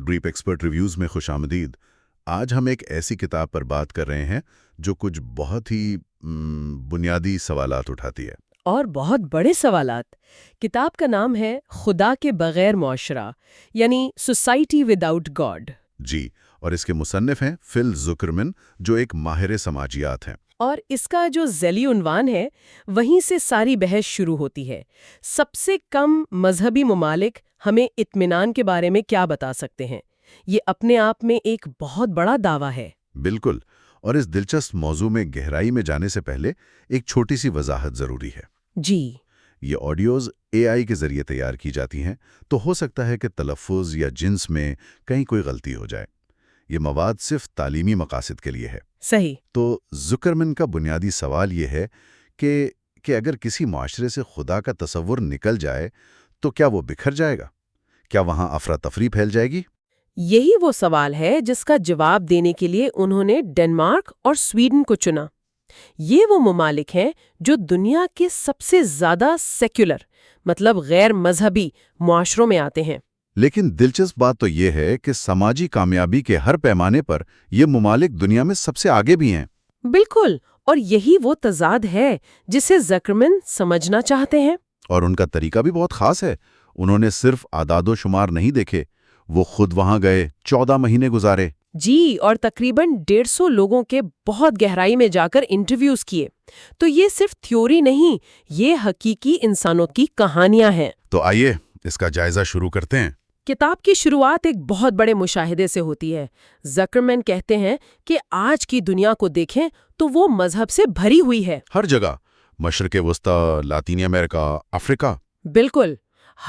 DRAP expert reviews میں خوش آمدید۔ آج ہم ایک ایسی کتاب پر بات کر رہے ہیں جو کچھ بہت ہی بنیادی سوالات اٹھاتی ہے، اور بہت بڑے سوالات۔ کتاب کا نام ہے خدا کے بغیر معاشرہ، یعنی سوسائٹی وداؤٹ گاڈ۔ جی، اور اس کے مصنف ہیں فل زکرمن، جو ایک ماہر سماجیات ہیں۔ اور اس کا جو ذیلی عنوان ہے وہیں سے ساری بحث شروع ہوتی ہے۔ سب سے کم مذہبی ممالک ہمیں اطمینان کے بارے میں کیا بتا سکتے ہیں؟ یہ اپنے آپ میں ایک بہت بڑا دعویٰ ہے۔ بالکل، اور اس دلچسپ موضوع میں گہرائی میں جانے سے پہلے ایک چھوٹی سی وضاحت ضروری ہے۔ جی، یہ آڈیوز AI کے ذریعے تیار کی جاتی ہیں، تو ہو سکتا ہے کہ تلفظ یا جنس میں کہیں کوئی غلطی ہو جائے۔ یہ مواد صرف تعلیمی مقاصد کے لیے ہے۔ صحیح۔ تو زکرمن کا بنیادی سوال یہ ہے کہ اگر کسی معاشرے سے خدا کا تصور نکل جائے تو کیا وہ بکھر جائے گا؟ کیا وہاں افراتفری پھیل جائے گی؟ یہی وہ سوال ہے جس کا جواب دینے کے لیے انہوں نے ڈنمارک اور سویڈن کو چنا۔ یہ وہ ممالک ہیں جو دنیا کے سب سے زیادہ سیکولر، مطلب غیر مذہبی معاشروں میں آتے ہیں۔ لیکن دلچسپ بات تو یہ ہے کہ سماجی کامیابی کے ہر پیمانے پر یہ ممالک دنیا میں سب سے آگے بھی ہیں۔ بالکل، اور یہی وہ تضاد ہے جسے زکرمن سمجھنا چاہتے ہیں۔ اور ان کا طریقہ بھی بہت خاص ہے۔ انہوں نے صرف اعداد و شمار نہیں دیکھے، وہ خود وہاں گئے، 14 مہینے گزارے۔ جی، اور تقریباً 150 لوگوں کے بہت گہرائی میں جا کر انٹرویوز کیے۔ تو یہ صرف تھیوری نہیں، یہ حقیقی انسانوں کی کہانیاں ہیں۔ تو آئیے اس کا جائزہ شروع کرتے ہیں۔ کتاب کی شروعات ایک بہت بڑے مشاہدے سے ہوتی ہے۔ زکرمن کہتے ہیں کہ آج کی دنیا کو دیکھیں تو وہ مذہب سے بھری ہوئی ہے۔ ہر جگہ، مشرق وسطی، لاطینی امریکہ، افریقہ۔ بالکل،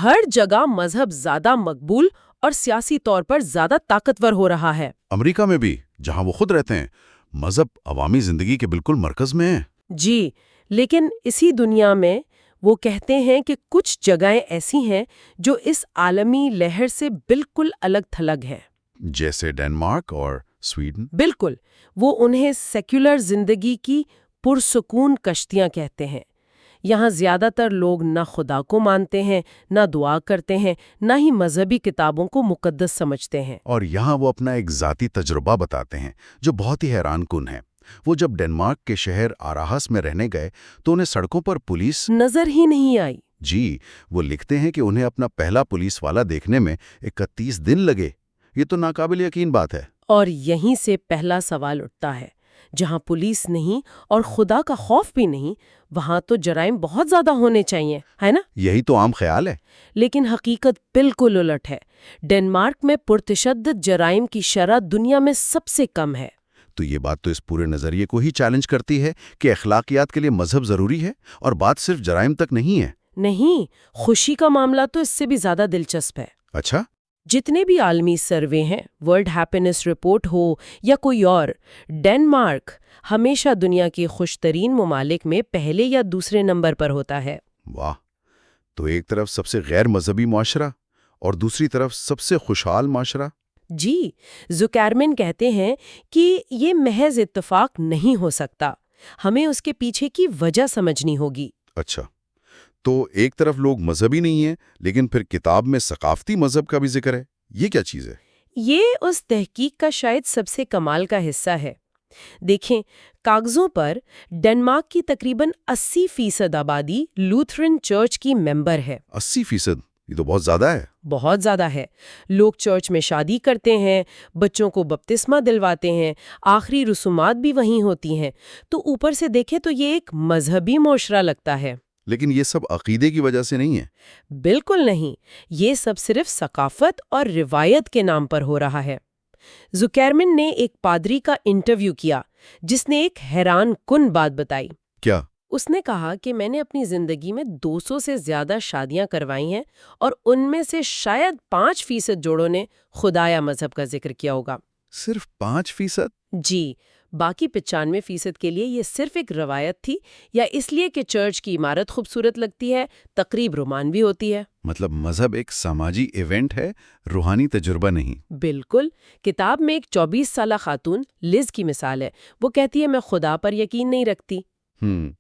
ہر جگہ مذہب زیادہ مقبول اور سیاسی طور پر زیادہ طاقتور ہو رہا ہے۔ امریکہ میں بھی، جہاں وہ خود رہتے ہیں، مذہب عوامی زندگی کے بالکل مرکز میں ہے۔ جی، لیکن اسی دنیا میں وہ کہتے ہیں کہ کچھ جگہیں ایسی ہیں جو اس عالمی لہر سے بالکل الگ تھلگ ہیں۔ جیسے ڈنمارک اور سویڈن۔ بالکل، وہ انہیں سیکولر زندگی کی پرسکون کشتیاں کہتے ہیں۔ یہاں زیادہ تر لوگ نہ خدا کو مانتے ہیں، نہ دعا کرتے ہیں، نہ ہی مذہبی کتابوں کو مقدس سمجھتے ہیں۔ اور یہاں وہ اپنا ایک ذاتی تجربہ بتاتے ہیں جو بہت ہی حیران کن ہے۔ وہ جب ڈنمارک کے شہر آراہس میں رہنے گئے تو انہیں سڑکوں پر پولیس نظر ہی نہیں آئی۔ جی، وہ لکھتے ہیں کہ انہیں اپنا پہلا پولیس والا دیکھنے میں 31 دن لگے۔ یہ تو ناقابل یقین بات ہے۔ اور یہیں سے پہلا سوال اٹھتا ہے، جہاں پولیس نہیں اور خدا کا خوف بھی نہیں، وہاں تو جرائم بہت زیادہ ہونے چاہیے، ہے نا؟ یہی تو عام خیال ہے۔ لیکن حقیقت بالکل الٹ ہے۔ ڈنمارک میں پرتشدد جرائم کی شرح دنیا میں سب سے کم ہے۔ تو یہ بات تو اس پورے نظریے کو ہی چیلنج کرتی ہے کہ اخلاقیات کے لیے مذہب ضروری ہے، اور بات صرف جرائم تک نہیں ہے۔ نہیں، خوشی کا معاملہ تو اس سے بھی زیادہ دلچسپ ہے۔ اچھا؟ جتنے بھی عالمی سروے ہیں، ورلڈ ہیپینس رپورٹ ہو یا کوئی اور، ڈنمارک ہمیشہ دنیا کے خوش ترین ممالک میں پہلے یا دوسرے نمبر پر ہوتا ہے۔ واہ! تو ایک طرف سب سے غیر مذہبی معاشرہ اور دوسری طرف سب سے خوشحال معاشرہ۔ جی، زکرمن کہتے ہیں کہ یہ محض اتفاق نہیں ہو سکتا، ہمیں اس کے پیچھے کی وجہ سمجھنی ہوگی۔ اچھا، تو ایک طرف لوگ مذہبی نہیں ہیں، لیکن پھر کتاب میں ثقافتی مذہب کا بھی ذکر ہے۔ یہ کیا چیز ہے؟ یہ اس تحقیق کا شاید سب سے کمال کا حصہ ہے۔ دیکھیں، کاغذوں پر ڈنمارک کی تقریباً 80% آبادی لوتھرن چرچ کی ممبر ہے۔ 80%؟ یہ تو بہت زیادہ ہے۔ بہت زیادہ ہے۔ لوگ چرچ میں شادی کرتے ہیں، بچوں کو بپتسمہ دلواتے ہیں، آخری رسومات بھی وہیں ہوتی ہیں۔ تو اوپر سے دیکھیں تو یہ ایک مذہبی معاشرہ لگتا ہے۔ لیکن یہ سب عقیدے کی وجہ سے نہیں ہے۔ بالکل نہیں، یہ سب صرف ثقافت اور روایت کے نام پر ہو رہا ہے۔ زکرمن نے ایک پادری کا انٹرویو کیا جس نے ایک حیران کن بات بتائی۔ کیا؟ اس نے کہا کہ میں نے اپنی زندگی میں 200 سے زیادہ شادیاں کروائی ہیں، اور ان میں سے شاید 5% جوڑوں نے خدا یا مذہب کا ذکر کیا ہوگا۔ صرف 5%؟ جی، باقی 95% کے لیے یہ صرف ایک روایت تھی، یا اس لیے کہ چرچ کی عمارت خوبصورت لگتی ہے، تقریب رومانوی ہوتی ہے۔ مطلب مذہب ایک سماجی ایونٹ ہے، روحانی تجربہ نہیں۔ بالکل۔ کتاب میں ایک 24 سالہ خاتون لز کی مثال ہے۔ وہ کہتی ہے میں خدا پر یقین نہیں رکھتی،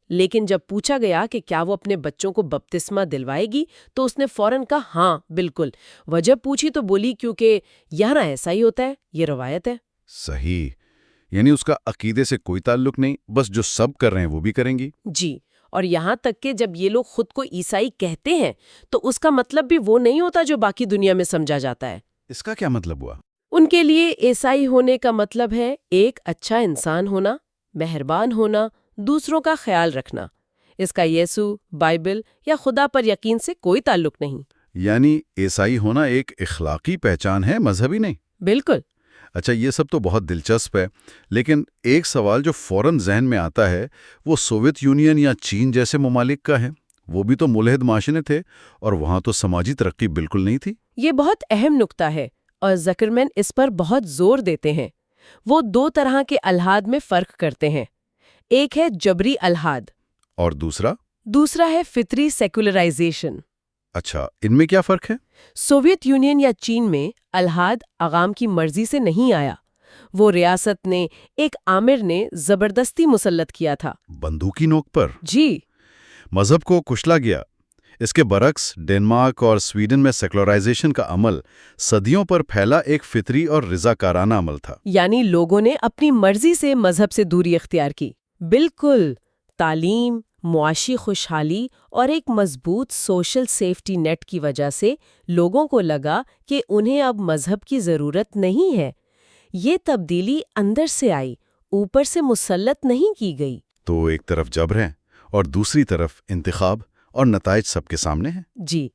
لیکن جب پوچھا گیا کہ کیا وہ اپنے بچوں کو بپتسمہ دلوائے گی تو اس نے فوراً کہا ہاں بالکل۔ وجہ پوچھی تو بولی کیونکہ یہاں ایسا ہی ہوتا ہے، یہ روایت ہے۔ صحیح، یعنی اس کا عقیدے سے کوئی تعلق نہیں، بس جو سب کر رہے ہیں وہ بھی کریں گی۔ جی، اور یہاں تک کہ جب یہ لوگ خود کو عیسائی کہتے ہیں تو اس کا مطلب بھی وہ نہیں ہوتا جو باقی دنیا میں سمجھا جاتا ہے۔ اس کا کیا مطلب ہوا؟ ان کے لیے عیسائی ہونے کا مطلب ہے ایک اچھا انسان ہونا، مہربان ہونا، دوسروں کا خیال رکھنا۔ اس کا یسوع، بائبل یا خدا پر یقین سے کوئی تعلق نہیں۔ یعنی عیسائی ہونا ایک اخلاقی پہچان ہے، مذہبی نہیں؟ بالکل۔ اچھا، یہ سب تو بہت دلچسپ ہے، لیکن ایک سوال جو فوراً ذہن میں آتا ہے وہ سوویت یونین یا چین جیسے ممالک کا ہے۔ وہ بھی تو ملحد معاشرے تھے اور وہاں تو سماجی ترقی بالکل نہیں تھی۔ یہ بہت اہم نکتہ ہے اور زکرمین اس پر بہت زور دیتے ہیں۔ وہ دو طرح کے الحاد میں فرق کرتے ہیں، ایک ہے جبری الحاد اور دوسرا ہے فطری سیکولرائزیشن۔ اچھا، ان میں کیا فرق ہے؟ سوویت یونین یا چین میں الحاد عوام کی مرضی سے نہیں آیا، وہ ریاست نے، ایک آمر نے زبردستی مسلط کیا تھا۔ بندوقی نوک پر؟ جی، مذہب کو کچلا گیا۔ اس کے برعکس ڈنمارک اور سویڈن میں سیکولرائزیشن کا عمل صدیوں پر پھیلا ایک فطری اور رضاکارانہ عمل تھا۔ یعنی لوگوں نے اپنی مرضی سے مذہب سے دوری اختیار کی۔ بالکل، تعلیم، معاشی خوشحالی اور ایک مضبوط سوشل سیفٹی نیٹ کی وجہ سے لوگوں کو لگا کہ انہیں اب مذہب کی ضرورت نہیں ہے۔ یہ تبدیلی اندر سے آئی، اوپر سے مسلط نہیں کی گئی۔ تو ایک طرف جبر ہے اور دوسری طرف انتخاب، اور نتائج سب کے سامنے ہیں۔ جی،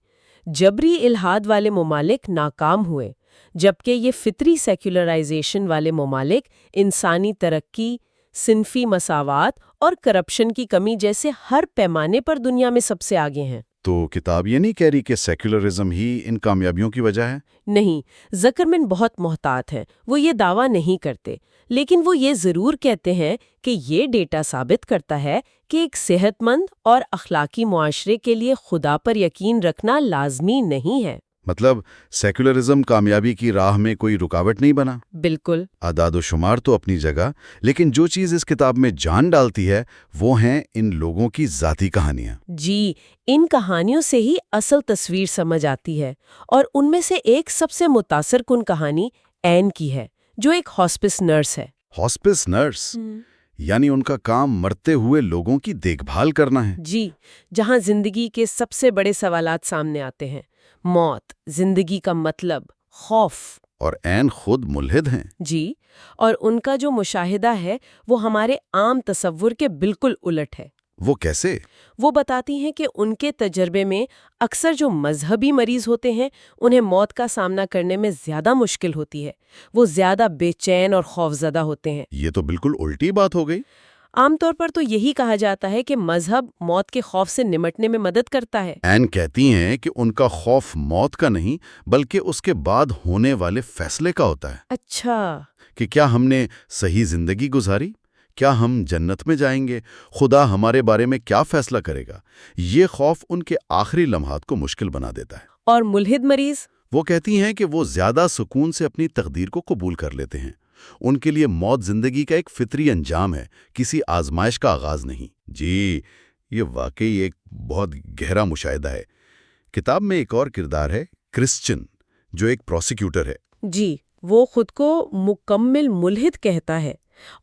جبری الحاد والے ممالک ناکام ہوئے، جبکہ یہ فطری سیکولرائزیشن والے ممالک انسانی ترقی، صنفی مساوات اور کرپشن کی کمی جیسے ہر پیمانے پر دنیا میں سب سے آگے ہیں۔ تو کتاب یہ نہیں کہہ رہی کہ سیکولرزم ہی ان کامیابیوں کی وجہ ہے؟ نہیں، زکرمن بہت محتاط ہیں، وہ یہ دعویٰ نہیں کرتے، لیکن وہ یہ ضرور کہتے ہیں کہ یہ ڈیٹا ثابت کرتا ہے کہ ایک صحت مند اور اخلاقی معاشرے کے لیے خدا پر یقین رکھنا لازمی نہیں ہے۔ مطلب سیکولرزم کامیابی کی راہ میں کوئی رکاوٹ نہیں بنا؟ بالکل۔ اعداد و شمار تو اپنی جگہ، لیکن جو چیز اس کتاب میں جان ڈالتی ہے وہ ہیں ان لوگوں کی ذاتی کہانیاں۔ جی، ان کہانیوں سے ہی اصل تصویر سمجھ آتی ہے، اور ان میں سے ایک سب سے متاثر کن کہانی این کی ہے، جو ایک ہاسپس نرس ہے۔ ہاسپس نرس؟ یعنی ان کا کام مرتے ہوئے لوگوں کی دیکھ بھال کرنا ہے؟ جی، جہاں زندگی کے سب سے بڑے سوالات سامنے آتے ہیں، موت، زندگی کا مطلب، خوف۔ اور این خود ملحد ہیں۔ جی، اور ان کا جو مشاہدہ ہے وہ ہمارے عام تصور کے بالکل الٹ ہے۔ وہ کیسے؟ وہ بتاتی ہیں کہ ان کے تجربے میں اکثر جو مذہبی مریض ہوتے ہیں انہیں موت کا سامنا کرنے میں زیادہ مشکل ہوتی ہے، وہ زیادہ بے چین اور خوفزدہ ہوتے ہیں۔ یہ تو بالکل الٹی بات ہو گئی۔ عام طور پر تو یہی کہا جاتا ہے کہ مذہب موت کے خوف سے نمٹنے میں مدد کرتا ہے۔ این کہتی ہیں کہ ان کا خوف موت کا نہیں بلکہ اس کے بعد ہونے والے فیصلے کا ہوتا ہے۔ اچھا۔ کہ کیا ہم نے صحیح زندگی گزاری؟ کیا ہم جنت میں جائیں گے؟ خدا ہمارے بارے میں کیا فیصلہ کرے گا؟ یہ خوف ان کے آخری لمحات کو مشکل بنا دیتا ہے۔ اور ملحد مریض؟ وہ کہتی ہیں کہ وہ زیادہ سکون سے اپنی تقدیر کو قبول کر لیتے ہیں۔ ان کے لیے موت زندگی کا ایک فطری انجام ہے، کسی آزمائش کا آغاز نہیں۔ جی، یہ واقعی ایک بہت گہرا مشاہدہ ہے۔ کتاب میں ایک اور کردار ہے، کرسچن، جو ایک پروسیکیوٹر ہے۔ جی، وہ خود کو مکمل ملحد کہتا ہے،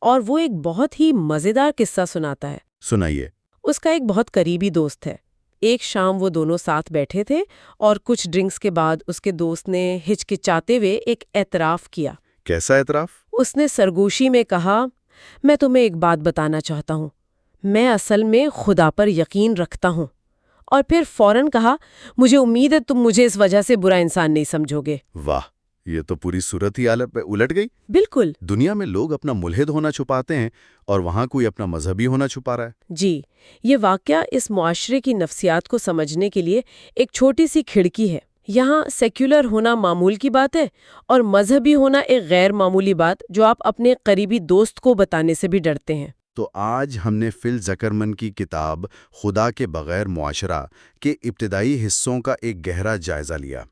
اور وہ ایک بہت ہی مزیدار قصہ سناتا ہے۔ سنائیے۔ اس کا ایک بہت قریبی دوست ہے۔ ایک شام وہ دونوں ساتھ بیٹھے تھے اور کچھ ڈرنکس کے بعد اس کے دوست نے ہچکچاتے ہوئے ایک اعتراف کیا۔ کیسا اعتراف؟ اس نے سرگوشی میں کہا، میں تمہیں ایک بات بتانا چاہتا ہوں، میں اصل میں خدا پر یقین رکھتا ہوں۔ اور پھر فوراً کہا، مجھے امید ہے تم مجھے اس وجہ سے برا انسان نہیں سمجھو گے۔ واہ، یہ تو پوری صورت ہی حالت پہ الٹ گئی۔ بالکل۔ دنیا میں لوگ اپنا ملحد ہونا چھپاتے ہیں اور وہاں کوئی اپنا مذہبی ہونا چھپا رہا ہے۔ جی، یہ واقعہ اس معاشرے کی نفسیات کو سمجھنے کے لیے ایک چھوٹی سی کھڑکی ہے۔ یہاں سیکولر ہونا معمول کی بات ہے اور مذہبی ہونا ایک غیر معمولی بات جو آپ اپنے قریبی دوست کو بتانے سے بھی ڈرتے ہیں۔ تو آج ہم نے فل زکرمن کی کتاب خدا کے بغیر معاشرہ کے ابتدائی حصوں کا ایک گہرا جائزہ لیا۔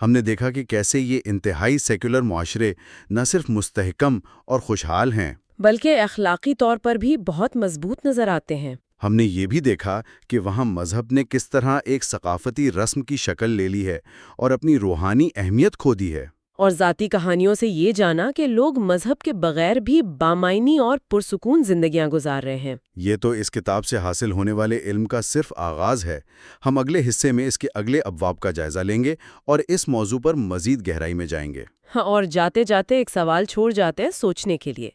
ہم نے دیکھا کہ کیسے یہ انتہائی سیکولر معاشرے نہ صرف مستحکم اور خوشحال ہیں بلکہ اخلاقی طور پر بھی بہت مضبوط نظر آتے ہیں۔ ہم نے یہ بھی دیکھا کہ وہاں مذہب نے کس طرح ایک ثقافتی رسم کی شکل لے لی ہے اور اپنی روحانی اہمیت کھو دی ہے۔ اور ذاتی کہانیوں سے یہ جانا کہ لوگ مذہب کے بغیر بھی بامعنی اور پرسکون زندگیاں گزار رہے ہیں۔ یہ تو اس کتاب سے حاصل ہونے والے علم کا صرف آغاز ہے۔ ہم اگلے حصے میں اس کے اگلے ابواب کا جائزہ لیں گے اور اس موضوع پر مزید گہرائی میں جائیں گے۔ اور جاتے جاتے ایک سوال چھوڑ جاتے ہیں سوچنے کے لیے۔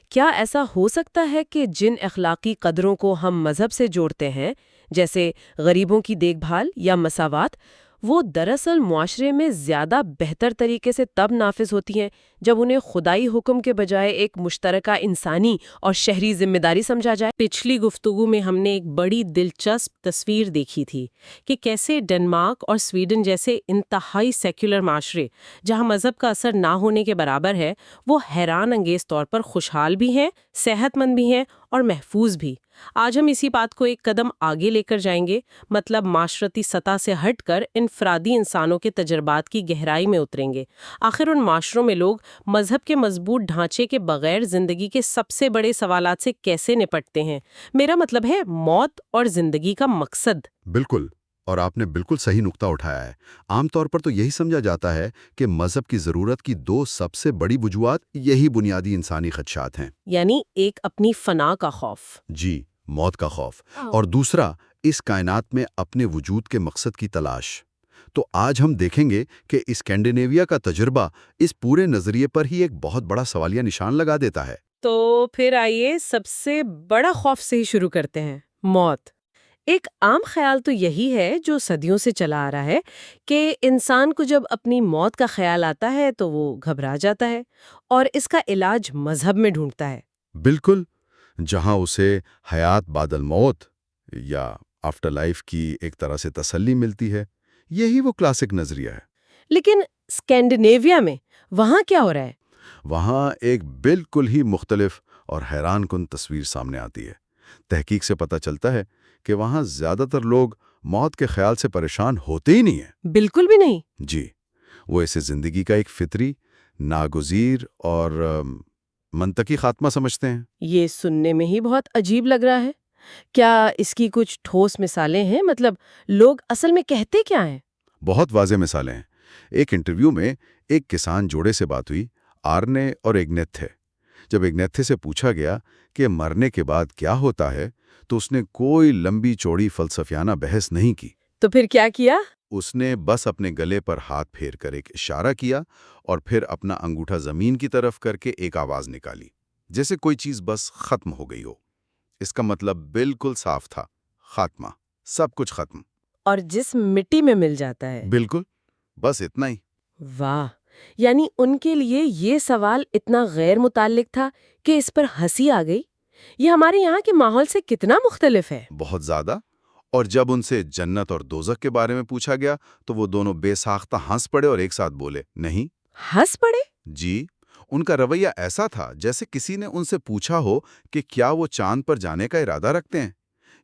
کیا ایسا ہو سکتا ہے کہ جن اخلاقی قدروں کو ہم مذہب سے جوڑتے ہیں، جیسے غریبوں کی دیکھ بھال یا مساوات، وہ دراصل معاشرے میں زیادہ بہتر طریقے سے تب نافذ ہوتی ہیں جب انہیں خدائی حکم کے بجائے ایک مشترکہ انسانی اور شہری ذمہ داری سمجھا جائے؟ پچھلی گفتگو میں ہم نے ایک بڑی دلچسپ تصویر دیکھی تھی کہ کیسے ڈنمارک اور سویڈن جیسے انتہائی سیکولر معاشرے، جہاں مذہب کا اثر نہ ہونے کے برابر ہے، وہ حیران انگیز طور پر خوشحال بھی ہیں، صحت مند بھی ہیں اور محفوظ بھی۔ آج ہم اسی بات کو ایک قدم آگے لے کر جائیں گے، مطلب معاشرتی سطح سے ہٹ کر انفرادی انسانوں کے تجربات کی گہرائی میں اتریں گے۔ آخر ان معاشروں میں لوگ مذہب کے مضبوط ڈھانچے کے بغیر زندگی کے سب سے بڑے سوالات سے کیسے نپٹتے ہیں؟ میرا مطلب ہے موت اور زندگی کا مقصد۔ بالکل، اور آپ نے بالکل صحیح نقطہ اٹھایا ہے۔ عام طور پر تو یہی سمجھا جاتا ہے کہ مذہب کی ضرورت کی دو سب سے بڑی وجوہات یہی بنیادی انسانی خدشات ہیں۔ یعنی ایک اپنی فنا کا خوف، جی، موت کا خوف، اور دوسرا اس کائنات میں اپنے وجود کے مقصد کی تلاش۔ تو آج ہم دیکھیں گے کہ اسکینڈینیویا کا تجربہ اس پورے نظریے پر ہی ایک بہت بڑا سوالیہ نشان لگا دیتا ہے۔ تو پھر آئیے سب سے بڑا خوف سے ہی شروع کرتے ہیں، موت۔ ایک عام خیال تو یہی ہے جو صدیوں سے چلا آ رہا ہے کہ انسان کو جب اپنی موت کا خیال آتا ہے تو وہ گھبرا جاتا ہے اور اس کا علاج مذہب میں ڈھونڈتا ہے۔ بالکل، جہاں اسے حیات بعد الموت یا آفٹر لائف کی ایک طرح سے تسلی ملتی ہے، یہی وہ کلاسک نظریہ ہے۔ لیکن اسکینڈینیویا میں وہاں کیا ہو رہا ہے؟ وہاں ایک بالکل ہی مختلف اور حیران کن تصویر سامنے آتی ہے۔ تحقیق سے پتہ چلتا ہے کہ وہاں زیادہ تر لوگ موت کے خیال سے پریشان ہوتے ہی نہیں ہیں۔ بالکل بھی نہیں۔ جی، وہ اسے زندگی کا ایک فطری، ناگزیر اور منطقی خاتمہ سمجھتے ہیں۔ یہ سننے میں ہی بہت عجیب لگ رہا ہے۔ کیا اس کی کچھ ٹھوس مثالیں ہیں؟ مطلب لوگ اصل میں کہتے کیا ہیں؟ بہت واضح مثالیں ہیں۔ ایک انٹرویو میں ایک کسان جوڑے سے بات ہوئی، آرنے اور ایگنیتھے۔ جب ایگنیتھے سے پوچھا گیا کہ مرنے کے بعد کیا ہوتا ہے تو اس نے کوئی لمبی چوڑی فلسفیانہ بحث نہیں کی۔ تو پھر کیا کیا؟ اس نے بس اپنے گلے پر ہاتھ پھیر کر ایک اشارہ کیا اور پھر اپنا انگوٹھا زمین کی طرف کر کے ایک آواز نکالی، جیسے کوئی چیز بس ختم ہو گئی ہو۔ اس کا مطلب بالکل صاف تھا، خاتمہ، سب کچھ ختم۔ اور جسم مٹی میں مل جاتا ہے۔ بالکل، بس اتنا ہی۔ واہ، یعنی ان کے لیے یہ سوال اتنا غیر متعلق تھا کہ اس پر ہنسی آ گئی۔ یہ ہمارے یہاں کے ماحول سے کتنا مختلف ہے۔ بہت زیادہ۔ اور جب ان سے جنت اور دوزخ کے بارے میں پوچھا گیا تو وہ دونوں بے ساختہ ہنس پڑے اور ایک ساتھ بولے، نہیں۔ ہنس پڑے؟ جی، ان کا رویہ ایسا تھا جیسے کسی نے ان سے پوچھا ہو کہ کیا وہ چاند پر جانے کا ارادہ رکھتے ہیں۔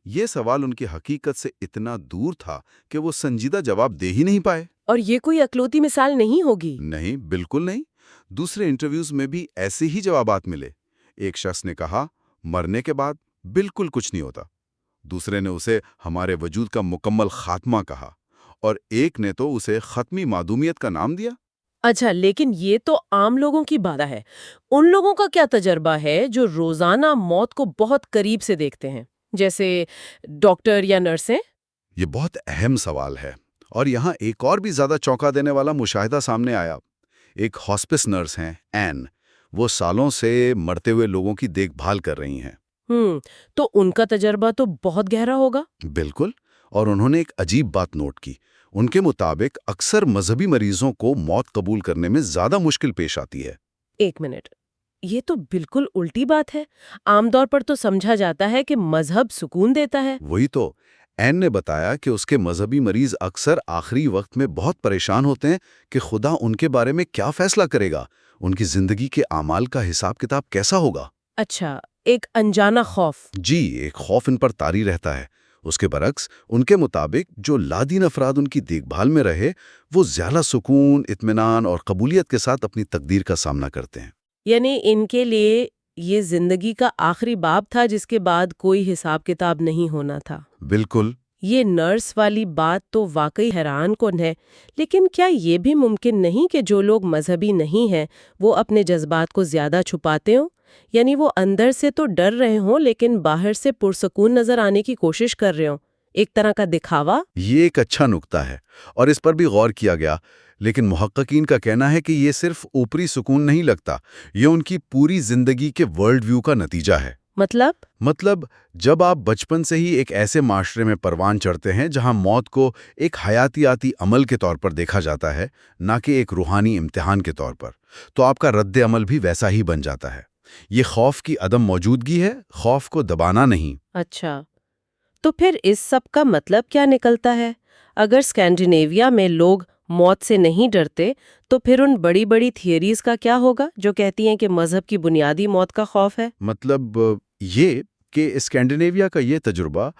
یہ سوال ان کی حقیقت سے اتنا دور تھا کہ وہ سنجیدہ جواب دے ہی نہیں پائے۔ اور یہ کوئی اکلوتی مثال نہیں ہوگی۔ نہیں، بالکل نہیں۔ دوسرے انٹرویوز میں بھی ایسے ہی جوابات ملے۔ ایک شخص نے کہا، مرنے کے بعد بالکل کچھ نہیں ہوتا۔ دوسرے نے اسے ہمارے وجود کا مکمل خاتمہ کہا، اور ایک نے تو اسے ختمی معدومیت کا نام دیا۔ اچھا، لیکن یہ تو عام لوگوں کی بات ہے۔ ان لوگوں کا کیا تجربہ ہے جو روزانہ موت کو بہت قریب سے دیکھتے ہیں، جیسے ڈاکٹر یا نرسیں؟ یہ بہت اہم سوال ہے، اور یہاں ایک اور بھی زیادہ چونکا دینے والا مشاہدہ سامنے آیا۔ ایک ہاسپس نرس ہیں، این، وہ سالوں سے مرتے ہوئے لوگوں کی دیکھ بھال کر رہی ہیں۔ تو ان کا تجربہ تو بہت گہرا ہوگا۔ بالکل، اور انہوں نے ایک عجیب بات نوٹ کی۔ ان کے مطابق اکثر مذہبی مریضوں کو موت قبول کرنے میں زیادہ مشکل پیش آتی ہے۔ ایک منٹ، یہ تو بالکل الٹی بات ہے۔ عام طور پر تو سمجھا جاتا ہے کہ مذہب سکون دیتا ہے۔ وہی تو، این نے بتایا کہ اس کے مذہبی مریض اکثر آخری وقت میں بہت پریشان ہوتے ہیں کہ خدا ان کے بارے میں کیا فیصلہ کرے گا، ان کی زندگی کے اعمال کا حساب کتاب کیسا ہوگا۔ اچھا، ایک انجانا خوف۔ جی، ایک خوف ان پر طاری رہتا ہے۔ اس کے برعکس ان کے مطابق جو لادین افراد ان کی دیکھ بھال میں رہے، وہ زیادہ سکون، اطمینان اور قبولیت کے ساتھ اپنی تقدیر کا سامنا کرتے ہیں۔ یعنی ان کے لیے یہ زندگی کا آخری باب تھا جس کے بعد کوئی حساب کتاب نہیں ہونا تھا۔ بالکل۔ یہ نرس والی بات تو واقعی حیران کن ہے، لیکن کیا یہ بھی ممکن نہیں کہ جو لوگ مذہبی نہیں ہیں وہ اپنے جذبات کو زیادہ چھپاتے ہوں؟ یعنی وہ اندر سے تو ڈر رہے ہوں لیکن باہر سے پرسکون نظر آنے کی کوشش کر رہے ہوں، ایک طرح کا دکھاوا؟ یہ ایک اچھا نکتہ ہے اور اس پر بھی غور کیا گیا، لیکن محققین کا کہنا ہے کہ یہ صرف اوپری سکون نہیں لگتا، یہ ان کی پوری زندگی کے ورلڈ ویو کا نتیجہ ہے۔ مطلب جب آپ بچپن سے ہی ایک ایسے معاشرے میں پروان چڑھتے ہیں جہاں موت کو ایک حیاتیاتی عمل کے طور پر دیکھا جاتا ہے، نہ کہ ایک روحانی امتحان کے طور پر، تو آپ کا رد عمل بھی ویسا ہی بن جاتا ہے۔ یہ خوف کی عدم موجودگی ہے، خوف کو دبانا نہیں۔ اچھا، تو پھر اس سب کا مطلب کیا نکلتا ہے؟ اگر اسکینڈینیویا میں لوگ موت سے نہیں ڈرتے تو پھر ان بڑی بڑی تھیوریز کا کیا ہوگا جو کہتی ہیں کہ مذہب کی بنیادی موت کا خوف ہے؟ مطلب یہ کہ اسکینڈینیویا کا یہ تجربہ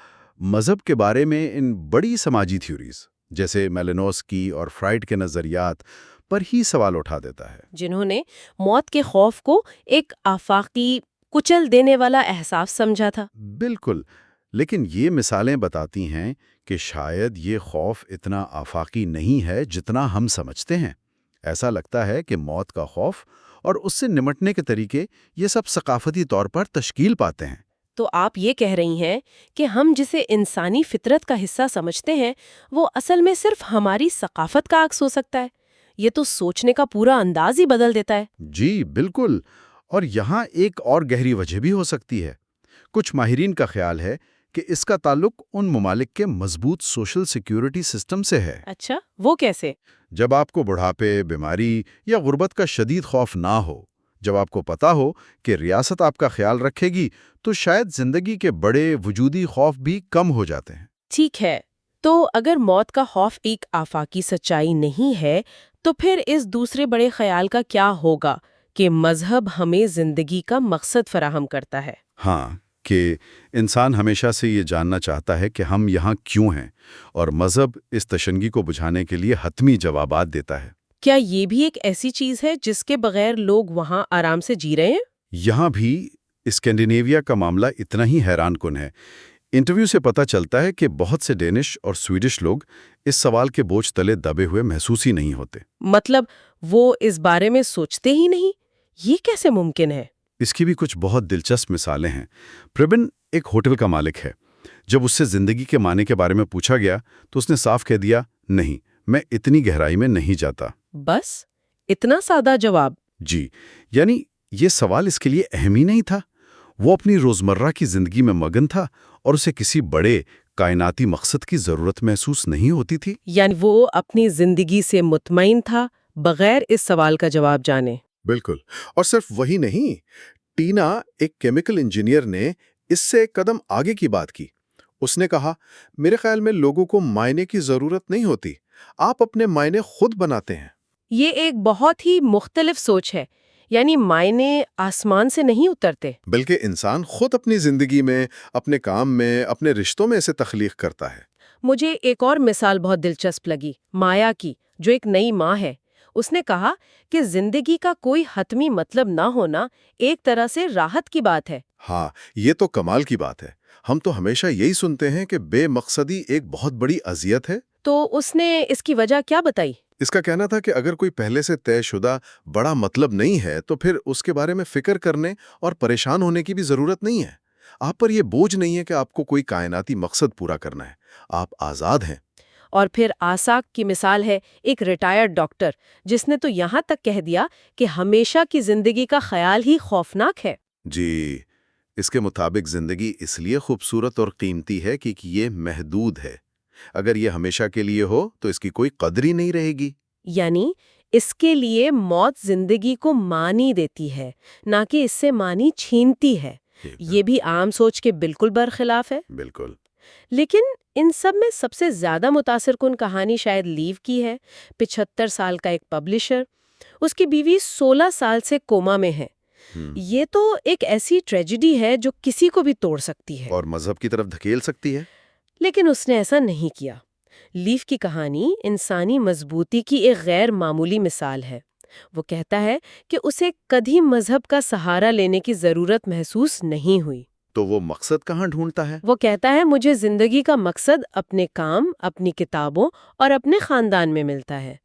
مذہب کے بارے میں ان بڑی سماجی تھیوریز جیسے میلینوسکی اور فرائیڈ کے نظریات پر ہی سوال اٹھا دیتا ہے، جنہوں نے موت کے خوف کو ایک آفاقی کچل دینے والا احساس سمجھا تھا۔ بالکل، لیکن یہ مثالیں بتاتی ہیں کہ شاید یہ خوف اتنا آفاقی نہیں ہے جتنا ہم سمجھتے ہیں۔ ایسا لگتا ہے کہ موت کا خوف اور اس سے نمٹنے کے طریقے یہ سب ثقافتی طور پر تشکیل پاتے ہیں۔ تو آپ یہ کہہ رہی ہیں کہ ہم جسے انسانی فطرت کا حصہ سمجھتے ہیں وہ اصل میں صرف ہماری ثقافت کا عکس ہو سکتا ہے۔ یہ تو سوچنے کا پورا انداز ہی بدل دیتا ہے۔ جی بالکل، اور یہاں ایک اور گہری وجہ بھی ہو سکتی ہے۔ کچھ ماہرین کا خیال ہے کہ اس کا تعلق ان ممالک کے مضبوط سوشل سیکیورٹی سسٹم سے ہے۔ اچھا، وہ کیسے؟ جب آپ کو بڑھاپے، بیماری یا غربت کا شدید خوف نہ ہو، جب آپ کو پتا ہو کہ ریاست آپ کا خیال رکھے گی، تو شاید زندگی کے بڑے وجودی خوف بھی کم ہو جاتے ہیں۔ ٹھیک ہے، تو اگر موت کا خوف ایک آفاقی سچائی نہیں ہے تو پھر اس دوسرے بڑے خیال کا کیا ہوگا کہ مذہب ہمیں زندگی کا مقصد فراہم کرتا ہے؟ ہاں، کہ انسان ہمیشہ سے یہ جاننا چاہتا ہے کہ ہم یہاں کیوں ہیں، اور مذہب اس تشنگی کو بجھانے کے لیے حتمی جوابات دیتا ہے۔ کیا یہ بھی ایک ایسی چیز ہے جس کے بغیر لوگ وہاں آرام سے جی رہے ہیں؟ یہاں بھی اسکینڈینیویا کا معاملہ اتنا ہی حیران کن ہے۔ انٹرویو سے پتہ چلتا ہے کہ بہت سے ڈینش اور سویڈش لوگ اس سوال کے بوجھ تلے دبے ہوئے محسوس ہی نہیں ہوتے۔ مطلب وہ اس بارے میں سوچتے ہی نہیں؟ یہ کیسے ممکن ہے؟ اس کی بھی کچھ بہت دلچسپ مثالیں ہیں۔ پربن ایک ہوٹل کا مالک ہے۔ جب اس سے زندگی کے معنی کے بارے میں پوچھا گیا تو اس نے صاف کہہ دیا، نہیں، میں اتنی گہرائی میں نہیں جاتا۔ بس اتنا سادہ جواب؟ جی، یعنی یہ سوال اس کے لیے اہم ہی نہیں تھا۔ وہ اپنی روزمرہ کی زندگی میں مگن تھا اور اسے کسی بڑے کائناتی مقصد کی ضرورت محسوس نہیں ہوتی تھی۔ یعنی وہ اپنی زندگی سے مطمئن تھا بغیر اس سوال کا جواب جانے۔ بالکل، اور صرف وہی نہیں، ٹینا ایک کیمیکل انجینئر نے اس سے ایک قدم آگے کی بات کی۔ اس نے کہا، میرے خیال میں لوگوں کو معنی کی ضرورت نہیں ہوتی، آپ اپنے معنی خود بناتے ہیں۔ یہ ایک بہت ہی مختلف سوچ ہے، یعنی معنی آسمان سے نہیں اترتے بلکہ انسان خود اپنی زندگی میں، اپنے کام میں، اپنے رشتوں میں اسے تخلیق کرتا ہے۔ مجھے ایک اور مثال بہت دلچسپ لگی، مایا کی، جو ایک نئی ماں ہے۔ اس نے کہا کہ زندگی کا کوئی حتمی مطلب نہ ہونا ایک طرح سے راحت کی بات ہے۔ ہاں، یہ تو کمال کی بات ہے۔ ہم تو ہمیشہ یہی سنتے ہیں کہ بے مقصدی ایک بہت بڑی اذیت ہے۔ تو اس نے اس کی وجہ کیا بتائی؟ اس کا کہنا تھا کہ اگر کوئی پہلے سے طے شدہ بڑا مطلب نہیں ہے تو پھر اس کے بارے میں فکر کرنے اور پریشان ہونے کی بھی ضرورت نہیں ہے۔ آپ پر یہ بوجھ نہیں ہے کہ آپ کو کوئی کائناتی مقصد پورا کرنا ہے، آپ آزاد ہیں۔ اور پھر آساک کی مثال ہے، ایک ریٹائرڈ ڈاکٹر جس نے تو یہاں تک کہہ دیا کہ ہمیشہ کی زندگی کا خیال ہی خوفناک ہے۔ جی، اس کے مطابق زندگی اس لیے خوبصورت اور قیمتی ہے کہ یہ محدود ہے۔ اگر یہ ہمیشہ کے لیے ہو تو اس کی کوئی قدر ہی نہیں رہے گی۔ یعنی اس کے لیے موت زندگی کو معنی دیتی ہے، نہ کہ اس سے معنی چھینتی ہے۔ یہ بھی عام سوچ کے بالکل برخلاف ہے۔ بالکل۔ لیکن ان سب میں سب سے زیادہ متاثر کن کہانی شاید لیو کی ہے۔ 75 سال کا ایک پبلشر، اس کی بیوی 16 سال سے کوما میں ہے۔ یہ تو ایک ایسی ٹریجڈی ہے جو کسی کو بھی توڑ سکتی ہے اور مذہب کی طرف دھکیل سکتی ہے۔ لیکن اس نے ایسا نہیں کیا۔ لیف کی کہانی انسانی مضبوطی کی ایک غیر معمولی مثال ہے۔ وہ کہتا ہے کہ اسے کبھی مذہب کا سہارا لینے کی ضرورت محسوس نہیں ہوئی۔ تو وہ مقصد کہاں ڈھونڈتا ہے؟ وہ کہتا ہے مجھے زندگی کا مقصد اپنے کام، اپنی کتابوں اور اپنے خاندان میں ملتا ہے۔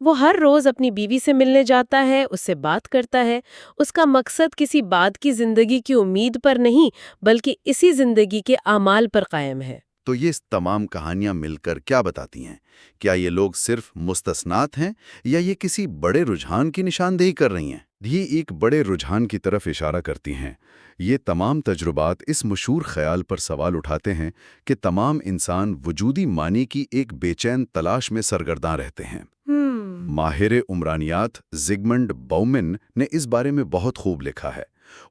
وہ ہر روز اپنی بیوی سے ملنے جاتا ہے، اس سے بات کرتا ہے۔ اس کا مقصد کسی بعد کی زندگی کی امید پر نہیں بلکہ اسی زندگی کے اعمال پر قائم ہے۔ تو یہ تمام کہانیاں مل کر کیا بتاتی ہیں؟ کیا یہ لوگ صرف مستثنات ہیں یا یہ کسی بڑے رجحان کی نشاندہی کر رہی ہیں؟ یہ ایک بڑے رجحان کی طرف اشارہ کرتی ہیں۔ یہ تمام تجربات اس مشہور خیال پر سوال اٹھاتے ہیں کہ تمام انسان وجودی معنی کی ایک بے چین تلاش میں سرگرداں رہتے ہیں۔ ماہر عمرانیات زگمنڈ باؤمن نے اس بارے میں بہت خوب لکھا ہے۔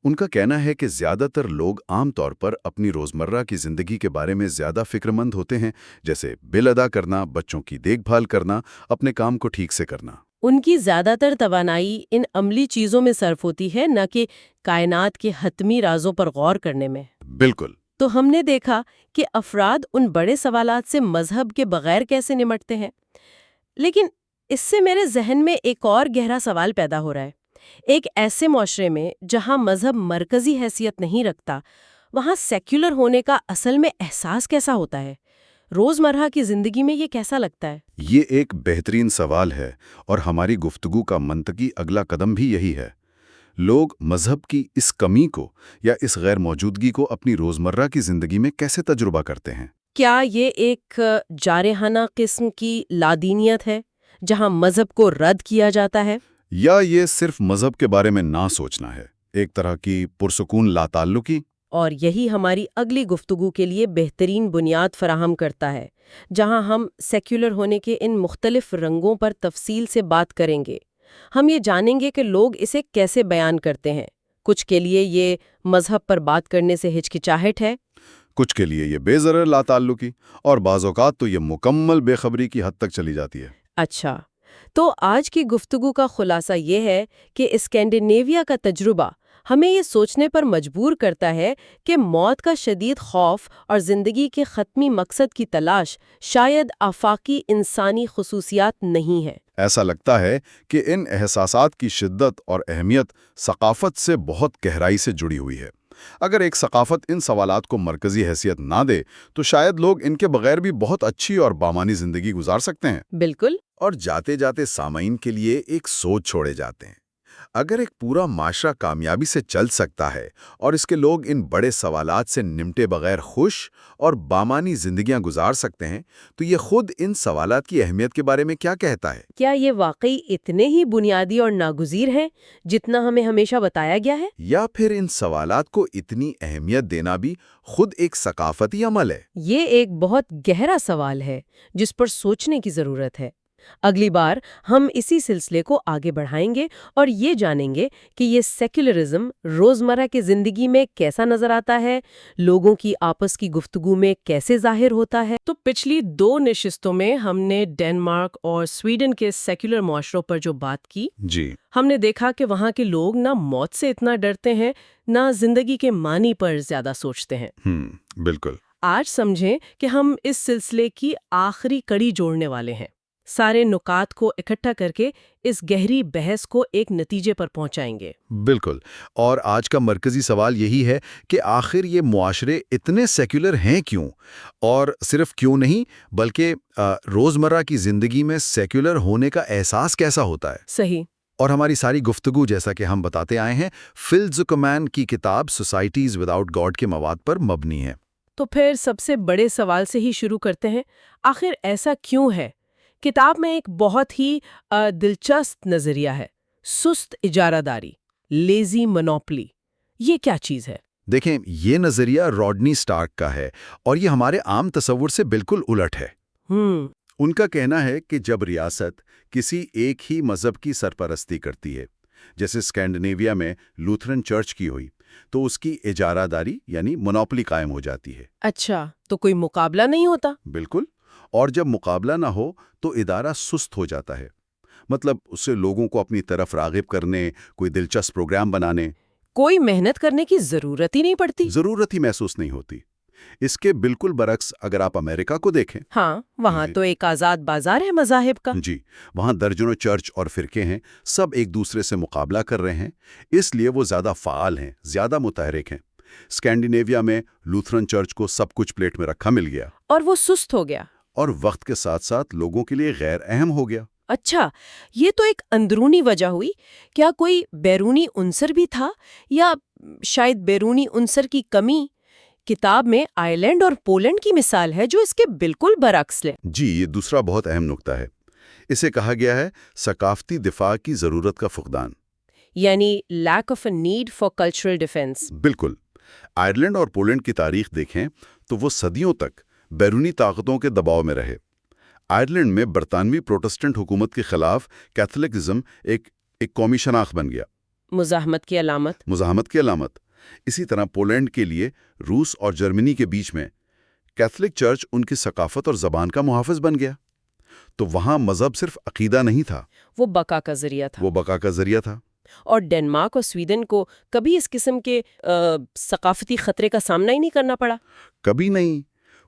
ان کا کہنا ہے کہ زیادہ تر لوگ عام طور پر اپنی روزمرہ کی زندگی کے بارے میں زیادہ فکر مند ہوتے ہیں، جیسے بل ادا کرنا، بچوں کی دیکھ بھال کرنا، اپنے کام کو ٹھیک سے کرنا۔ ان کی زیادہ تر توانائی ان عملی چیزوں میں صرف ہوتی ہے، نہ کہ کائنات کے حتمی رازوں پر غور کرنے میں۔ بالکل۔ تو ہم نے دیکھا کہ افراد ان بڑے سوالات سے مذہب کے بغیر کیسے نمٹتے ہیں، لیکن اس سے میرے ذہن میں ایک اور گہرا سوال پیدا ہو رہا ہے۔ ایک ایسے معاشرے میں جہاں مذہب مرکزی حیثیت نہیں رکھتا، وہاں سیکولر ہونے کا اصل میں احساس کیسا ہوتا ہے؟ روزمرہ کی زندگی میں یہ کیسا لگتا ہے؟ یہ ایک بہترین سوال ہے اور ہماری گفتگو کا منطقی اگلا قدم بھی یہی ہے۔ لوگ مذہب کی اس کمی کو یا اس غیر موجودگی کو اپنی روزمرہ کی زندگی میں کیسے تجربہ کرتے ہیں؟ کیا یہ ایک جارحانہ قسم کی لادینیت ہے جہاں مذہب کو رد کیا جاتا ہے؟ یا یہ صرف مذہب کے بارے میں نہ سوچنا ہے، ایک طرح کی پرسکون لا تعلقی؟ اور یہی ہماری اگلی گفتگو کے لیے بہترین بنیاد فراہم کرتا ہے، جہاں ہم سیکولر ہونے کے ان مختلف رنگوں پر تفصیل سے بات کریں گے۔ ہم یہ جانیں گے کہ لوگ اسے کیسے بیان کرتے ہیں۔ کچھ کے لیے یہ مذہب پر بات کرنے سے ہچکچاہٹ ہے، کچھ کے لیے یہ بے ضرر لا تعلقی، اور بعض اوقات تو یہ مکمل بے خبری کی حد تک چلی جاتی ہے۔ اچھا، تو آج کی گفتگو کا خلاصہ یہ ہے کہ اسکینڈینیویا کا تجربہ ہمیں یہ سوچنے پر مجبور کرتا ہے کہ موت کا شدید خوف اور زندگی کے ختمی مقصد کی تلاش شاید آفاقی انسانی خصوصیات نہیں ہے۔ ایسا لگتا ہے کہ ان احساسات کی شدت اور اہمیت ثقافت سے بہت گہرائی سے جڑی ہوئی ہے۔ اگر ایک ثقافت ان سوالات کو مرکزی حیثیت نہ دے تو شاید لوگ ان کے بغیر بھی بہت اچھی اور بامانی زندگی گزار سکتے ہیں۔ بالکل۔ اور جاتے جاتے سامعین کے لیے ایک سوچ چھوڑے جاتے ہیں۔ اگر ایک پورا معاشرہ کامیابی سے چل سکتا ہے اور اس کے لوگ ان بڑے سوالات سے نمٹے بغیر خوش اور بامانی زندگیاں گزار سکتے ہیں، تو یہ خود ان سوالات کی اہمیت کے بارے میں کیا کہتا ہے؟ کیا یہ واقعی اتنے ہی بنیادی اور ناگزیر ہیں جتنا ہمیں ہمیشہ بتایا گیا ہے؟ یا پھر ان سوالات کو اتنی اہمیت دینا بھی خود ایک ثقافتی عمل ہے؟ یہ ایک بہت گہرا سوال ہے جس پر سوچنے کی ضرورت ہے۔ اگلی بار ہم اسی سلسلے کو آگے بڑھائیں گے اور یہ جانیں گے کہ یہ سیکولرزم روزمرہ کی زندگی میں کیسا نظر آتا ہے، لوگوں کی آپس کی گفتگو میں کیسے ظاہر ہوتا ہے۔ تو پچھلی 2 نشستوں میں ہم نے ڈنمارک اور سویڈن کے سیکولر معاشروں پر جو بات کی، جی، ہم نے دیکھا کہ وہاں کے لوگ نہ موت سے اتنا ڈرتے ہیں، نہ زندگی کے معنی پر زیادہ سوچتے ہیں۔ بالکل۔ آج سمجھیں کہ ہم اس سلسلے کی آخری کڑی جوڑنے والے ہیں، سارے نکات کو اکٹھا کر کے اس گہری بحث کو ایک نتیجے پر پہنچائیں گے۔ بالکل، اور آج کا مرکزی سوال یہی ہے کہ آخر یہ معاشرے اتنے سیکولر ہیں کیوں؟ اور صرف کیوں نہیں بلکہ روزمرہ کی زندگی میں سیکولر ہونے کا احساس کیسا ہوتا ہے؟ صحیح۔ اور ہماری ساری گفتگو، جیسا کہ ہم بتاتے آئے ہیں، فل زکمین کی کتاب سوسائٹیز وداؤٹ گاڈ کے مواد پر مبنی ہے۔ تو پھر سب سے بڑے سوال سے ہی شروع کرتے ہیں، آخر ایسا کیوں ہے؟ کتاب میں ایک بہت ہی دلچسپ نظریہ ہے، سست اجارہ داری، لیزی مونوپلی۔ یہ کیا چیز ہے؟ دیکھیں، یہ نظریہ راڈنی سٹارک کا ہے اور یہ ہمارے عام تصور سے بالکل الٹ ہے۔ ان کا کہنا ہے کہ جب ریاست کسی ایک ہی مذہب کی سرپرستی کرتی ہے، جیسے اسکینڈینیویا میں لوتھرن چرچ کی ہوئی، تو اس کی اجارہ داری یعنی مونوپلی قائم ہو جاتی ہے۔ اچھا، تو کوئی مقابلہ نہیں ہوتا؟ بالکل، اور جب مقابلہ نہ ہو تو ادارہ سست ہو جاتا ہے، مطلب اس سے لوگوں کو اپنی طرف راغب کرنے، کوئی دلچسپ پروگرام بنانے، کوئی محنت کرنے کی ضرورت ہی نہیں پڑتی۔ ضرورت ہی محسوس نہیں ہوتی۔ اس کے بالکل برعکس اگر آپ امریکہ کو دیکھیں، ہاں، وہاں جی تو ایک آزاد بازار ہے مذاہب کا۔ جی وہاں درجنوں چرچ اور فرقے ہیں، سب ایک دوسرے سے مقابلہ کر رہے ہیں، اس لیے وہ زیادہ فعال ہیں، زیادہ متحرک ہیں۔ اسکینڈینیویا میں لوتھرن چرچ کو سب کچھ پلیٹ میں رکھا مل گیا، اور وہ سست ہو گیا۔ اور وقت کے ساتھ ساتھ لوگوں کے لیے غیر اہم ہو گیا۔ اچھا، یہ تو ایک اندرونی وجہ ہوئی، کیا کوئی بیرونی عنصر بھی تھا، یا شاید بیرونی عنصر کی کمی؟ کتاب میں آئرلینڈ اور پولینڈ کی مثال ہے جو اس کے بالکل برعکس ہے۔ جی یہ دوسرا بہت اہم نکتہ ہے، اسے کہا گیا ہے ثقافتی دفاع کی ضرورت کا فقدان۔ یعنی lack of a need for cultural defence. بالکل، آئرلینڈ اور پولینڈ کی تاریخ دیکھیں تو وہ صدیوں تک بیرونی طاقتوں کے دباؤ میں رہے۔ آئرلینڈ میں برطانوی پروٹسٹنٹ حکومت کے خلاف کیتھولکزم ایک قومی شناخت بن گیا، مزاحمت کی علامت۔ اسی طرح پولینڈ کے لیے روس اور جرمنی کے بیچ میں کیتھولک چرچ ان کی ثقافت اور زبان کا محافظ بن گیا۔ تو وہاں مذہب صرف عقیدہ نہیں تھا، وہ بقا کا ذریعہ تھا۔ اور ڈنمارک اور سویڈن کو کبھی اس قسم کے ثقافتی خطرے کا سامنا ہی نہیں کرنا پڑا؟ کبھی نہیں،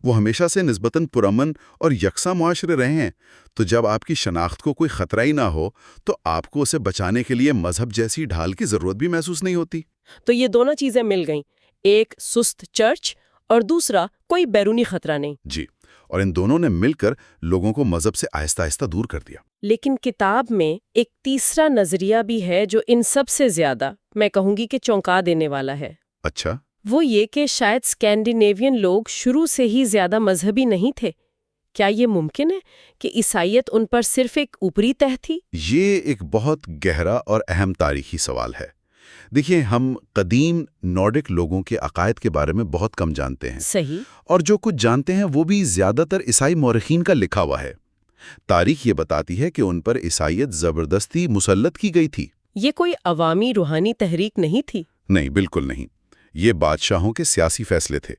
وہ ہمیشہ سے نسبتاً پرامن اور یکساں معاشرے رہے ہیں۔ تو جب آپ کی شناخت کو کوئی خطرہ ہی نہ ہو تو آپ کو اسے بچانے کے لیے مذہب جیسی ڈھال کی ضرورت بھی محسوس نہیں ہوتی۔ تو یہ دونوں چیزیں مل گئیں، ایک سست چرچ اور دوسرا کوئی بیرونی خطرہ نہیں۔ جی، اور ان دونوں نے مل کر لوگوں کو مذہب سے آہستہ آہستہ دور کر دیا۔ لیکن کتاب میں ایک تیسرا نظریہ بھی ہے جو ان سب سے زیادہ، میں کہوں گی کہ چونکا دینے والا ہے۔ اچھا؟ وہ یہ کہ شاید اسکینڈینیوین لوگ شروع سے ہی زیادہ مذہبی نہیں تھے۔ کیا یہ ممکن ہے کہ عیسائیت ان پر صرف ایک اوپری تہ تھی؟ یہ ایک بہت گہرا اور اہم تاریخی سوال ہے۔ دیکھیے، ہم قدیم نارڈک لوگوں کے عقائد کے بارے میں بہت کم جانتے ہیں، صحیح۔ اور جو کچھ جانتے ہیں وہ بھی زیادہ تر عیسائی مورخین کا لکھا ہوا ہے۔ تاریخ یہ بتاتی ہے کہ ان پر عیسائیت زبردستی مسلط کی گئی تھی۔ یہ کوئی عوامی روحانی تحریک نہیں تھی؟ نہیں، بالکل نہیں، یہ بادشاہوں کے سیاسی فیصلے تھے۔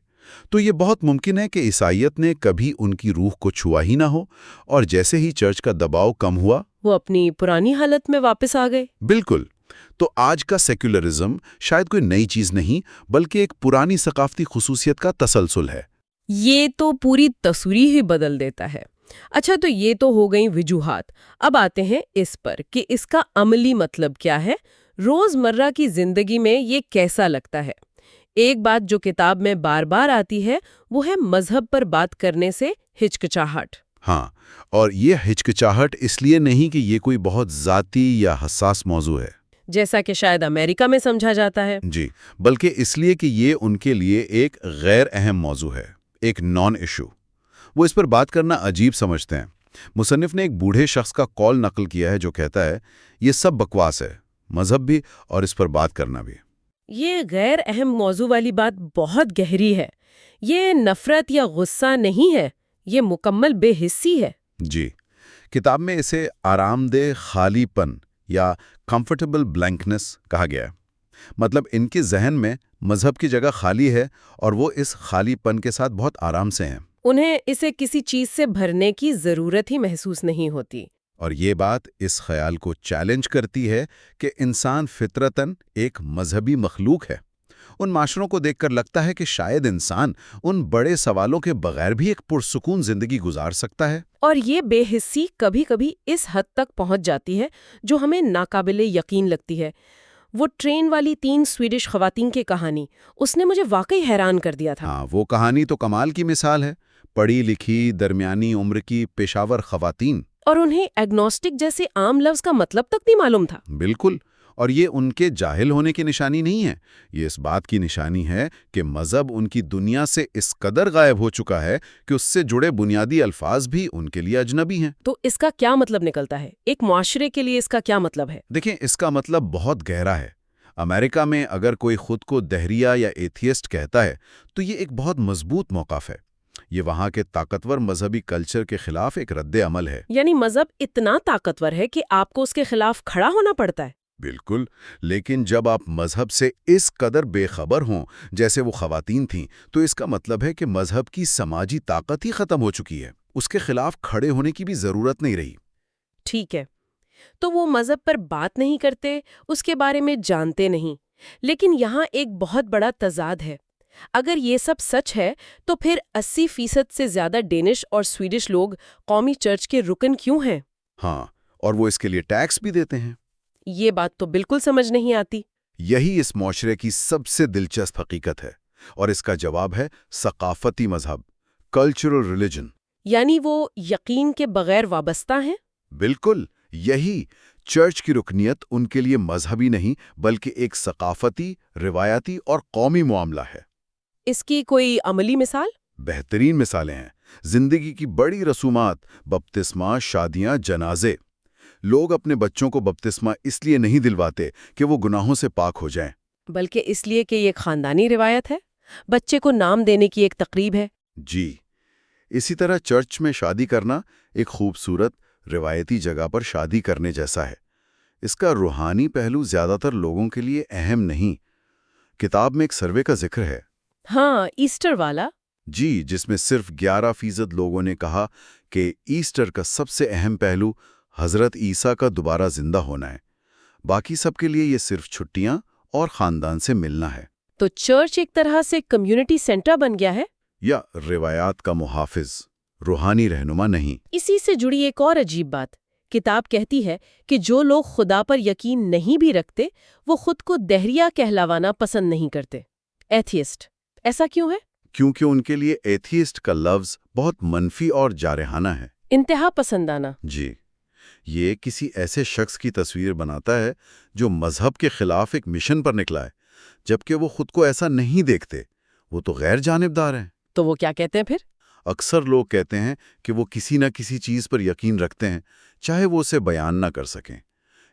تو یہ بہت ممکن ہے کہ عیسائیت نے کبھی ان کی روح کو چھوا ہی نہ ہو، اور جیسے ہی چرچ کا دباؤ کم ہوا وہ اپنی پرانی حالت میں واپس آ گئے۔ بالکل۔ تو آج کا سیکولرزم شاید کوئی نئی چیز نہیں بلکہ ایک پرانی ثقافتی خصوصیت کا تسلسل ہے۔ یہ تو پوری تصویر ہی بدل دیتا ہے۔ اچھا، تو یہ تو ہو گئیں وجوہات، اب آتے ہیں اس پر کہ اس کا عملی مطلب کیا ہے، روزمرہ کی زندگی میں یہ کیسا لگتا ہے۔ ایک بات جو کتاب میں بار بار آتی ہے وہ ہے مذہب پر بات کرنے سے ہچکچاہٹ۔ ہاں، اور یہ ہچکچاہٹ اس لیے نہیں کہ یہ کوئی بہت ذاتی یا حساس موضوع ہے، جیسا کہ شاید امریکہ میں سمجھا جاتا ہے۔ جی، بلکہ اس لیے کہ یہ ان کے لیے ایک غیر اہم موضوع ہے، ایک نان ایشو۔ وہ اس پر بات کرنا عجیب سمجھتے ہیں۔ مصنف نے ایک بوڑھے شخص کا قول نقل کیا ہے جو کہتا ہے، یہ سب بکواس ہے، مذہب بھی اور اس پر بات کرنا بھی۔ یہ غیر اہم موضوع والی بات بہت گہری ہے۔ یہ نفرت یا غصہ نہیں ہے، یہ مکمل بے حسی ہے۔ جی، کتاب میں اسے آرام دہ خالی پن یا کمفرٹیبل بلینکنس کہا گیا ہے۔ مطلب ان کے ذہن میں مذہب کی جگہ خالی ہے اور وہ اس خالی پن کے ساتھ بہت آرام سے ہیں۔ انہیں اسے کسی چیز سے بھرنے کی ضرورت ہی محسوس نہیں ہوتی۔ اور یہ بات اس خیال کو چیلنج کرتی ہے کہ انسان فطرتاً ایک مذہبی مخلوق ہے۔ ان معاشروں کو دیکھ کر لگتا ہے کہ شاید انسان ان بڑے سوالوں کے بغیر بھی ایک پرسکون زندگی گزار سکتا ہے۔ اور یہ بے حسی کبھی کبھی اس حد تک پہنچ جاتی ہے جو ہمیں ناقابل یقین لگتی ہے۔ وہ ٹرین والی 3 سویڈش خواتین کی کہانی، اس نے مجھے واقعی حیران کر دیا تھا۔ ہاں، وہ کہانی تو کمال کی مثال ہے، پڑھی لکھی درمیانی عمر کی پیشہ ور خواتین، اور انہیں ایگنوسٹک جیسے عام لفظ کا مطلب تک نہیں معلوم تھا۔ بالکل۔ اور یہ ان کے جاہل ہونے کی نشانی نہیں ہے، یہ اس بات کی نشانی ہے کہ مذہب ان کی دنیا سے اس قدر غائب ہو چکا ہے کہ اس سے جڑے بنیادی الفاظ بھی ان کے لیے اجنبی ہیں۔ تو اس کا کیا مطلب نکلتا ہے؟ ایک معاشرے کے لیے اس کا کیا مطلب ہے؟ دیکھیں، اس کا مطلب بہت گہرا ہے۔ امریکہ میں اگر کوئی خود کو دہریہ یا ایتھیسٹ کہتا ہے تو یہ ایک بہت مضبوط موقف ہے۔ یہ وہاں کے طاقتور مذہبی کلچر کے خلاف ایک رد عمل ہے۔ یعنی مذہب اتنا طاقتور ہے کہ آپ کو اس کے خلاف کھڑا ہونا پڑتا ہے۔ بالکل، لیکن جب آپ مذہب سے اس قدر بے خبر ہوں جیسے وہ خواتین تھیں تو اس کا مطلب ہے کہ مذہب کی سماجی طاقت ہی ختم ہو چکی ہے، اس کے خلاف کھڑے ہونے کی بھی ضرورت نہیں رہی۔ ٹھیک ہے، تو وہ مذہب پر بات نہیں کرتے، اس کے بارے میں جانتے نہیں، لیکن یہاں ایک بہت بڑا تضاد ہے۔ اگر یہ سب سچ ہے تو پھر 80% سے زیادہ ڈینش اور سویڈش لوگ قومی چرچ کے رکن کیوں ہیں؟ ہاں، اور وہ اس کے لیے ٹیکس بھی دیتے ہیں۔ یہ بات تو بالکل سمجھ نہیں آتی۔ یہی اس معاشرے کی سب سے دلچسپ حقیقت ہے، اور اس کا جواب ہے ثقافتی مذہب، کلچرل ریلیجن۔ یعنی وہ یقین کے بغیر وابستہ ہیں؟ بالکل، یہی چرچ کی رکنیت ان کے لیے مذہبی نہیں بلکہ ایک ثقافتی، روایتی اور قومی معاملہ ہے۔ اس کی کوئی عملی مثال؟ بہترین مثالیں ہیں۔ زندگی کی بڑی رسومات، بپتسمہ، شادیاں، جنازے۔ لوگ اپنے بچوں کو بپتسمہ اس لیے نہیں دلواتے کہ وہ گناہوں سے پاک ہو جائیں، بلکہ اس لیے کہ یہ خاندانی روایت ہے، بچے کو نام دینے کی ایک تقریب ہے۔ جی، اسی طرح چرچ میں شادی کرنا ایک خوبصورت، روایتی جگہ پر شادی کرنے جیسا ہے۔ اس کا روحانی پہلو زیادہ تر لوگوں کے لیے اہم نہیں۔ کتاب میں ایک سروے کا ذکر ہے، ہاں، ایسٹر والا۔ جی، جس میں صرف 11% لوگوں نے کہا کہ ایسٹر کا سب سے اہم پہلو حضرت عیسیٰ کا دوبارہ زندہ ہونا ہے۔ باقی سب کے لیے یہ صرف چھٹیاں اور خاندان سے ملنا ہے، تو چرچ ایک طرح سے کمیونٹی سینٹر بن گیا ہے؟ یا روایات کا محافظ، روحانی رہنما نہیں۔ اسی سے جڑی ایک اور عجیب بات، کتاب کہتی ہے کہ جو لوگ خدا پر یقین نہیں بھی رکھتے وہ خود کو دہریہ کہلوانا پسند نہیں کرتے، ایتھیسٹ۔ ایسا کیوں ہے؟ کیونکہ ان کے لیے ایتھیسٹ کا لفظ بہت منفی اور جارحانہ ہے۔ انتہا پسندانہ۔ جی، یہ کسی ایسے شخص کی تصویر بناتا ہے جو مذہب کے خلاف ایک مشن پر نکلا ہے، جبکہ وہ خود کو ایسا نہیں دیکھتے، وہ تو غیر جانبدار ہیں۔ تو وہ کیا کہتے ہیں پھر؟ اکثر لوگ کہتے ہیں کہ وہ کسی نہ کسی چیز پر یقین رکھتے ہیں، چاہے وہ اسے بیان نہ کر سکیں۔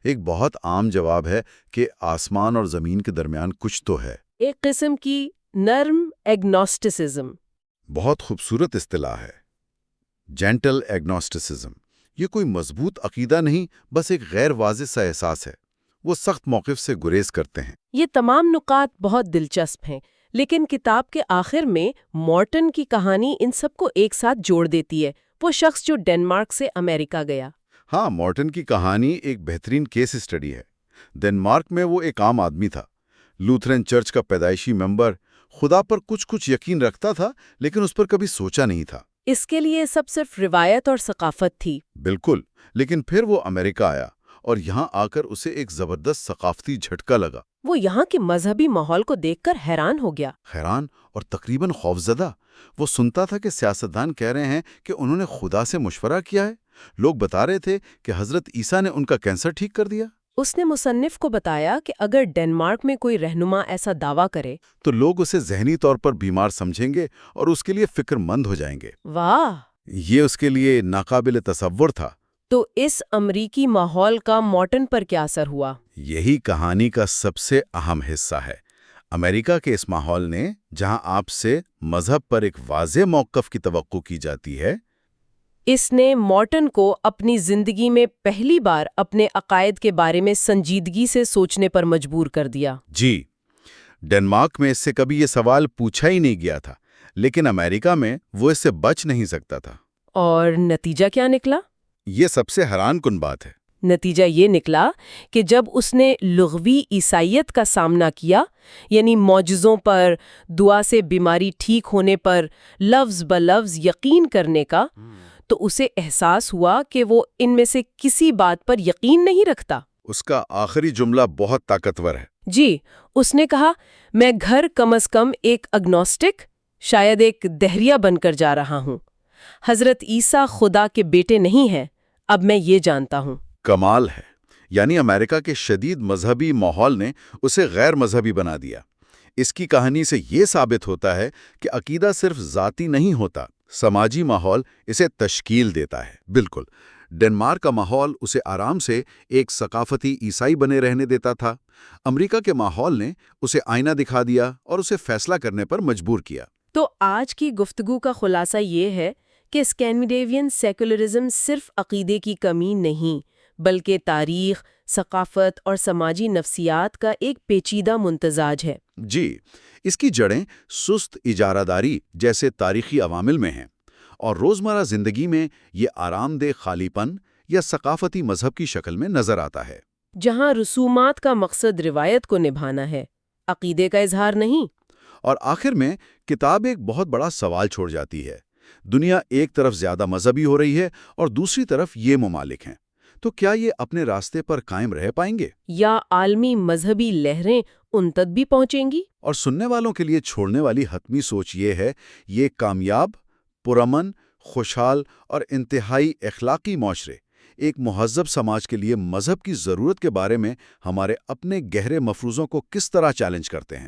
ایک بہت عام جواب ہے کہ آسمان اور زمین کے درمیان کچھ تو ہے۔ ایک قسم کی نرم ایگنوسٹسزم۔ بہت خوبصورت اصطلاح ہے، جینٹل ایگنوسٹسزم۔ یہ کوئی مضبوط عقیدہ نہیں، بس ایک غیر واضح سا احساس ہے۔ وہ سخت موقف سے گریز کرتے ہیں۔ یہ تمام نکات بہت دلچسپ ہیں، لیکن کتاب کے آخر میں مارٹن کی کہانی ان سب کو ایک ساتھ جوڑ دیتی ہے، وہ شخص جو ڈنمارک سے امریکہ گیا۔ ہاں، مارٹن کی کہانی ایک بہترین کیس اسٹڈی ہے۔ ڈنمارک میں وہ ایک عام آدمی تھا، لوتھرن چرچ کا پیدائشی ممبر، خدا پر کچھ یقین رکھتا تھا لیکن اس پر کبھی سوچا نہیں تھا۔ اس کے لیے سب صرف روایت اور ثقافت تھی۔ بالکل، لیکن پھر وہ امریکہ آیا اور یہاں آ کر اسے ایک زبردست ثقافتی جھٹکا لگا۔ وہ یہاں کے مذہبی ماحول کو دیکھ کر حیران ہو گیا۔ حیران اور تقریباً خوفزدہ۔ وہ سنتا تھا کہ سیاستدان کہہ رہے ہیں کہ انہوں نے خدا سے مشورہ کیا ہے، لوگ بتا رہے تھے کہ حضرت عیسیٰ نے ان کا کینسر ٹھیک کر دیا۔ اس نے مصنف کو بتایا کہ اگر ڈنمارک میں کوئی رہنما ایسا دعویٰ کرے تو لوگ اسے ذہنی طور پر بیمار سمجھیں گے اور اس کے لیے فکر مند ہو جائیں گے۔ واہ! یہ اس کے لیے ناقابل تصور تھا۔ تو اس امریکی ماحول کا مارٹن پر کیا اثر ہوا؟ یہی کہانی کا سب سے اہم حصہ ہے۔ امریکہ کے اس ماحول نے، جہاں آپ سے مذہب پر ایک واضح موقف کی توقع کی جاتی ہے، اس نے مارٹن کو اپنی زندگی میں پہلی بار اپنے عقائد کے بارے میں سنجیدگی سے سوچنے پر مجبور کر دیا۔ جی، ڈنمارک میں اس سے کبھی یہ سوال پوچھا ہی نہیں گیا تھا، لیکن امریکہ میں وہ اس سے بچ نہیں سکتا تھا۔ اور نتیجہ کیا نکلا؟ یہ سب سے حیران کن بات ہے۔ نتیجہ یہ نکلا کہ جب اس نے لغوی عیسائیت کا سامنا کیا، یعنی معجزوں پر، دعا سے بیماری ٹھیک ہونے پر لفظ بلفظ یقین کرنے کا، تو اسے احساس ہوا کہ وہ ان میں سے کسی بات پر یقین نہیں رکھتا۔ اس کا آخری جملہ بہت طاقتور ہے۔ جی، اس نے کہا، میں گھر کم از کم ایک اگنوسٹک، شاید ایک دہریہ بن کر جا رہا ہوں۔ حضرت عیسیٰ خدا کے بیٹے نہیں ہیں، اب میں یہ جانتا ہوں۔ کمال ہے، یعنی امریکہ کے شدید مذہبی ماحول نے اسے غیر مذہبی بنا دیا۔ اس کی کہانی سے یہ ثابت ہوتا ہے کہ عقیدہ صرف ذاتی نہیں ہوتا، سماجی ماحول اسے تشکیل دیتا ہے۔ بالکل، ڈنمارک کا ماحول اسے آرام سے ایک ثقافتی عیسائی بنے رہنے دیتا تھا۔ امریکہ کے ماحول نے اسے آئینہ دکھا دیا اور اسے فیصلہ کرنے پر مجبور کیا۔ تو آج کی گفتگو کا خلاصہ یہ ہے کہ اسکینڈینیوین سیکولرزم صرف عقیدے کی کمی نہیں، بلکہ تاریخ، ثقافت اور سماجی نفسیات کا ایک پیچیدہ ممتزاج ہے۔ جی، اس کی جڑیں سست اجارہ داری جیسے تاریخی عوامل میں ہیں، اور روزمرہ زندگی میں یہ آرام دہ خالی پن یا ثقافتی مذہب کی شکل میں نظر آتا ہے۔ جہاں رسومات کا مقصد روایت کو نبھانا ہے، عقیدے کا اظہار نہیں۔ اور آخر میں کتاب ایک بہت بڑا سوال چھوڑ جاتی ہے۔ دنیا ایک طرف زیادہ مذہبی ہو رہی ہے اور دوسری طرف یہ ممالک ہیں، تو کیا یہ اپنے راستے پر قائم رہ پائیں گے؟ یا عالمی مذہبی لہریں ان تک بھی پہنچیں گی؟ اور سننے والوں کے لیے چھوڑنے والی حتمی سوچ یہ ہے، یہ کامیاب، پرامن، خوشحال اور انتہائی اخلاقی معاشرے، ایک مہذب سماج کے لیے مذہب کی ضرورت کے بارے میں ہمارے اپنے گہرے مفروضوں کو کس طرح چیلنج کرتے ہیں۔